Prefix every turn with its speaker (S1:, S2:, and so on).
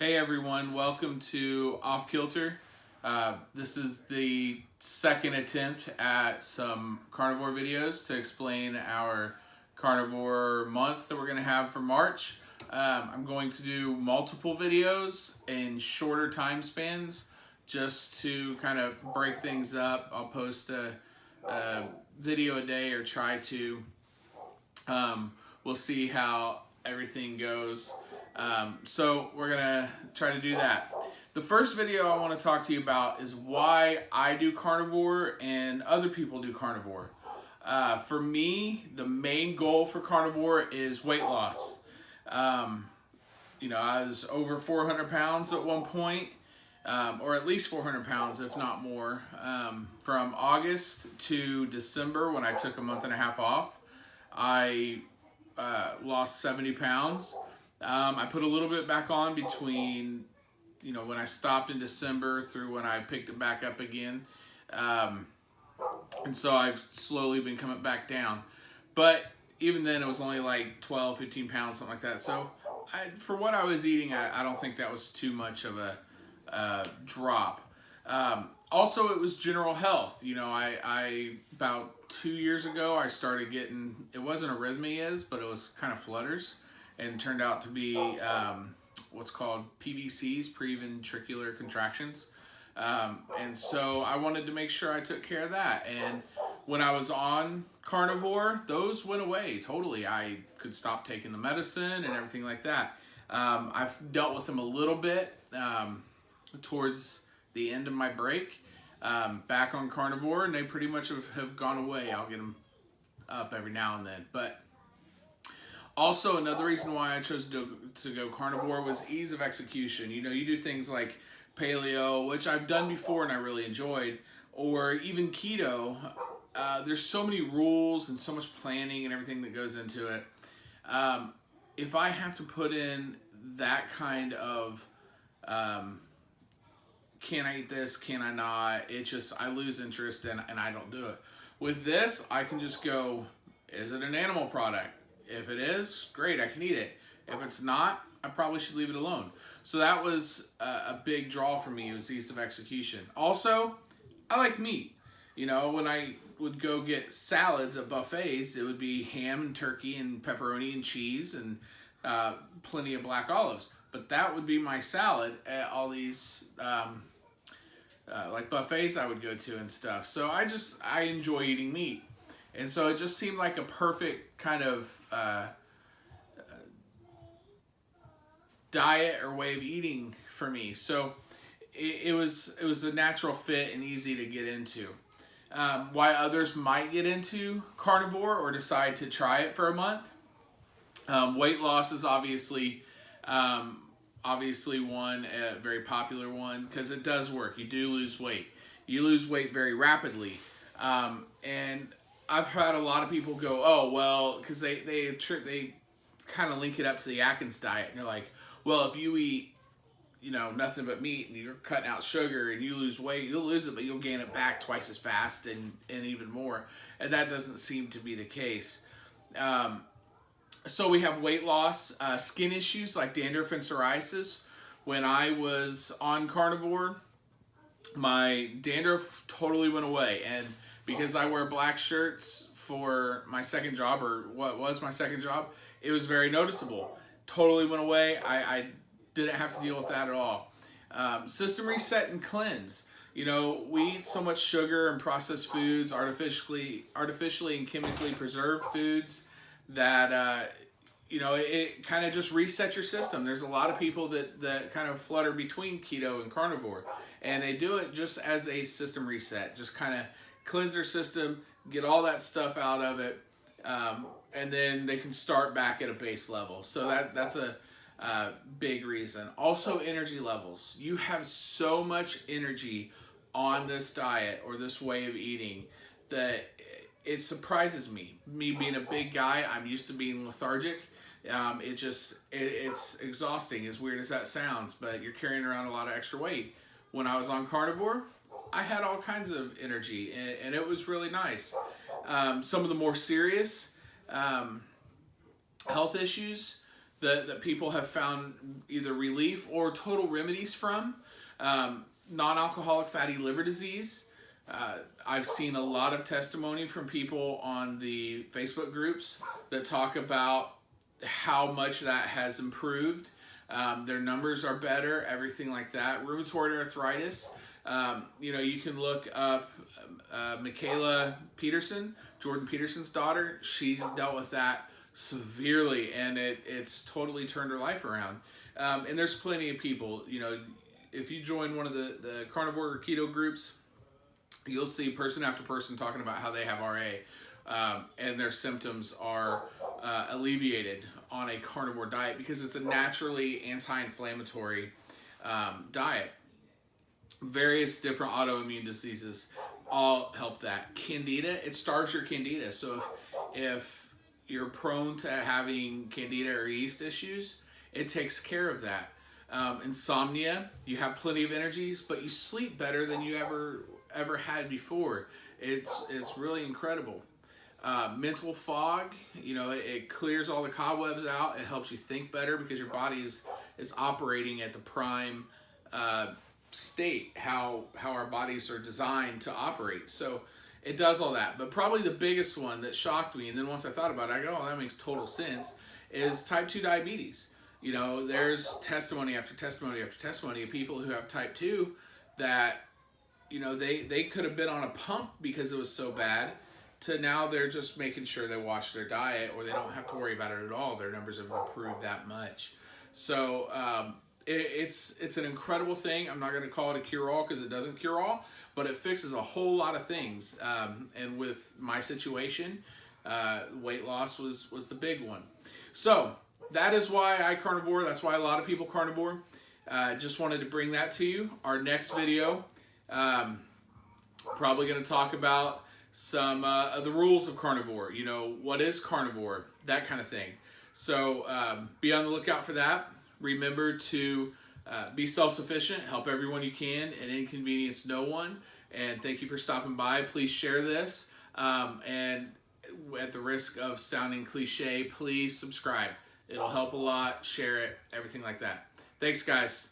S1: Hey everyone, welcome to Off Kilter. This is the second attempt at some carnivore videos to explain our carnivore month that we're going to have for March. I'm going to do multiple videos in shorter time spans just to kind of break things up. I'll post a video a day or try to. We'll see how everything goes. So we're gonna try to do that. The first video I want to talk to you about is why I do carnivore and other people do carnivore. For me, the main goal for carnivore is weight loss. I was over 400 pounds at one point, or at least 400 pounds, if not more, from August to December when I took a month and a half off. I lost 70 pounds. I put a little bit back on between, when I stopped in December through when I picked it back up again. And so I've slowly been coming back down. But even then, it was only like 12, 15 pounds, something like that. So for what I was eating, I don't think that was too much of a drop. Also, it was general health. I about 2 years ago, I started getting, it wasn't arrhythmias, but it was kind of flutters. And turned out to be what's called PVCs, preventricular contractions. And so I wanted to make sure I took care of that. And when I was on carnivore, those went away totally. I could stop taking the medicine and everything like that. I've dealt with them a little bit towards the end of my break, back on carnivore, and they pretty much have gone away. I'll get them up every now and then. But also, another reason why I chose to go carnivore was ease of execution. You do things like paleo, which I've done before and I really enjoyed, or even keto. There's so many rules and so much planning and everything that goes into it. If I have to put in that kind of, can I eat this, can I not, I lose interest and I don't do it. With this, I can just go, is it an animal product? If it is, great, I can eat it. If it's not, I probably should leave it alone. So that was a big draw for me, was ease of execution. Also, I like meat. When I would go get salads at buffets, it would be ham and turkey and pepperoni and cheese and plenty of black olives. But that would be my salad at all these like buffets I would go to and stuff. So I enjoy eating meat. And so it just seemed like a perfect kind of diet or way of eating for me. So it was a natural fit and easy to get into. Why others might get into carnivore or decide to try it for a month. Weight loss is obviously one, a very popular one, because it does work. You do lose weight. You lose weight very rapidly. And I've had a lot of people go, oh, well, because they kind of link it up to the Atkins diet. And they're like, well, if you eat, nothing but meat and you're cutting out sugar and you lose weight, you'll lose it, but you'll gain it back twice as fast and even more. And that doesn't seem to be the case. So we have weight loss, skin issues like dandruff and psoriasis. When I was on carnivore, my dandruff totally went away. And because I wear black shirts for my second job, or what was my second job, it was very noticeable. Totally went away. I didn't have to deal with that at all. System reset and cleanse. We eat so much sugar and processed foods, artificially and chemically preserved foods, that it kind of just resets your system. There's a lot of people that kind of flutter between keto and carnivore, and they do it just as a system reset, just kind of cleanse their system, get all that stuff out of it, and then they can start back at a base level. So that's a big reason. Also, energy levels. You have so much energy on this diet or this way of eating that it surprises me. Me being a big guy, I'm used to being lethargic. It's exhausting, as weird as that sounds, but you're carrying around a lot of extra weight. When I was on carnivore, I had all kinds of energy, and it was really nice. Some of the more serious health issues that people have found either relief or total remedies from. Non-alcoholic fatty liver disease. I've seen a lot of testimony from people on the Facebook groups that talk about how much that has improved. Their numbers are better, everything like that. Rheumatoid arthritis. You can look up Michaela Peterson, Jordan Peterson's daughter. She dealt with that severely, and it's totally turned her life around. And there's plenty of people, if you join one of the carnivore or keto groups, you'll see person after person talking about how they have RA, and their symptoms are alleviated on a carnivore diet because it's a naturally anti-inflammatory diet. Various different autoimmune diseases all help that. Candida, it starves your candida. So if you're prone to having candida or yeast issues, it takes care of that. Insomnia, you have plenty of energies, but you sleep better than you ever had before. It's really incredible. Mental fog, it clears all the cobwebs out. It helps you think better because your body is operating at the prime state, how our bodies are designed to operate. So it does all that. But probably the biggest one that shocked me, and then once I thought about it, I go, oh, that makes total sense, is type 2 diabetes. There's testimony after testimony after testimony of people who have type 2 that, they could have been on a pump because it was so bad, to now they're just making sure they watch their diet, or they don't have to worry about it at all. Their numbers have improved that much. So it's an incredible thing. I'm not going to call it a cure-all because it doesn't cure all, but it fixes a whole lot of things. And with my situation, weight loss was the big one. So that is why I carnivore. That's why a lot of people carnivore. Just wanted to bring that to you. Our next video, probably going to talk about some of the rules of carnivore. What is carnivore? That kind of thing. So be on the lookout for that. Remember to be self-sufficient, help everyone you can, and inconvenience no one. And thank you for stopping by. Please share this. And at the risk of sounding cliche, please subscribe. It'll help a lot. Share it, everything like that. Thanks, guys.